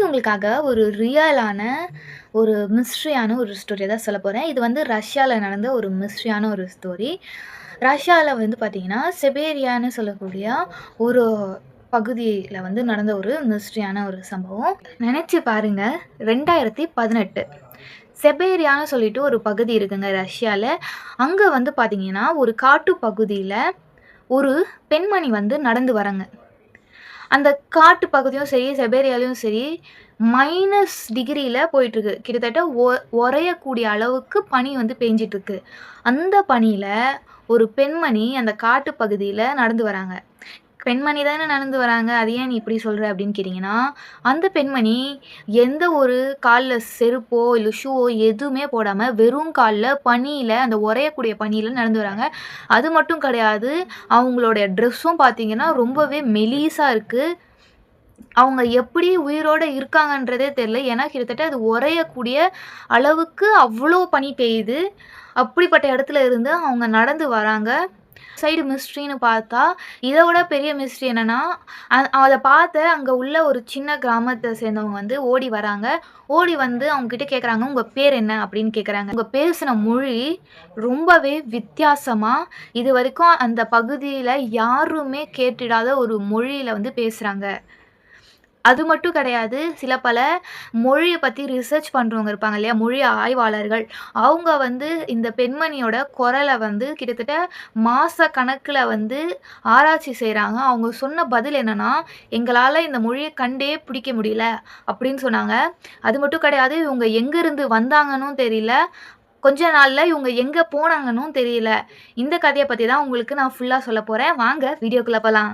உங்களுக்காக ஒரு ரியலான, ஒரு மிஸ்ட்ரியான ஒரு ஸ்டோரி தான் சொல்லப் போறேன். இது வந்து ரஷ்யால நடந்த ஒரு மிஸ்ட்ரியான ஒரு ஸ்டோரி. ரஷ்யால வந்து பார்த்தீங்கன்னா, செபேரியான்னு சொல்லக்கூடிய ஒரு பகுதியில வந்து நடந்த ஒரு மிஸ்ட்ரியான ஒரு சம்பவம். நெனச்சு பாருங்க 2018 செபேரியான்னு சொல்லிட்டு ஒரு பகுதி இருக்குங்க ரஷ்யால. அங்க வந்து பார்த்தீங்கன்னா, ஒரு காட்டுப் பகுதியில ஒரு பெண்மணி வந்து நடந்து வராங்க. அந்த காட்டு பகுதியும் சரி, செபேரியாலயும் சரி, மைனஸ் டிகிரில போயிட்டுருக்கு. கிட்டத்தட்ட உறையக்கூடிய அளவுக்கு பனி வந்து பேஞ்சிட்டுருக்கு. அந்த பனியில ஒரு பெண்மணி அந்த காட்டு பகுதியில நடந்து வராங்க. பெண்மணி தானே நடந்து வராங்க. "அது ஏன் நீ இப்படி சொல்ற?" அப்படின்னு கேட்டீங்கன்னா, அந்த பெண்மணி எந்த ஒரு கால்ல செருப்போ, இல்ல ஷூவோ எதுவுமே போடாம, வெறும் கால்ல பனியில அந்த உறையக்கூடிய பனியில நடந்து வராங்க. அது மட்டும் கிடையாது, அவங்களுடைய ட்ரெஸ்ஸும் பார்த்தீங்கன்னா, ரொம்பவே மெலிசா இருக்கு. அவங்க எப்படி உயிரோட இருக்காங்கன்றதே தெரியல. ஏன்னா, கிட்டத்தட்ட அது உறையக்கூடிய அளவுக்கு அவ்ளோ பனி பெய்யுது. அப்படிப்பட்ட இடத்துல இருந்து அவங்க நடந்து வராங்க. சைடு மிஸ்ட்ரின்னு பார்த்தா, இத விட பெரிய மிஸ்ட்ரி என்னன்னா, அத பார்த்த அங்க உள்ள ஒரு சின்ன கிராமத்த சேர்ந்தவங்க வந்து ஓடி வராங்க. ஓடி வந்து அவங்ககிட்ட கேட்குறாங்க, "உங்க பேர் என்ன?" அப்படின்னு கேட்குறாங்க. அவங்க பேசின மொழி ரொம்பவே வித்தியாசமா, இதுவரைக்கும் அந்த பகுதியில யாருமே கேட்டிடாத ஒரு மொழியில வந்து பேசுறாங்க. அது மட்டும் கிடையாது. சில பல மொழிய பத்தி ரிசர்ச் பண்றவங்க இருப்பாங்க இல்லையா? மொழி ஆய்வாளர்கள். அவங்க வந்து இந்த பெண்மணியோட குரல வந்து கிட்டத்தட்ட மாச கணக்குல வந்து ஆராய்ச்சி செய்றாங்க. அவங்க சொன்ன பதில் என்னன்னா, "எங்களால இந்த மொழிய கண்டே பிடிக்க முடியல" அப்படின்னு சொன்னாங்க. அது மட்டும் கிடையாது. இவங்க எங்கருந்து வந்தாங்கன்னும் தெரியல. கொஞ்ச நாள்ல இவங்க எங்க போனாங்கன்னும் தெரியல. இந்த கதைய பத்தி தான் உங்களுக்கு நான் ஃபுல்லா சொல்லப்போறேன். வாங்க வீடியோக்குள்ள போலாம்.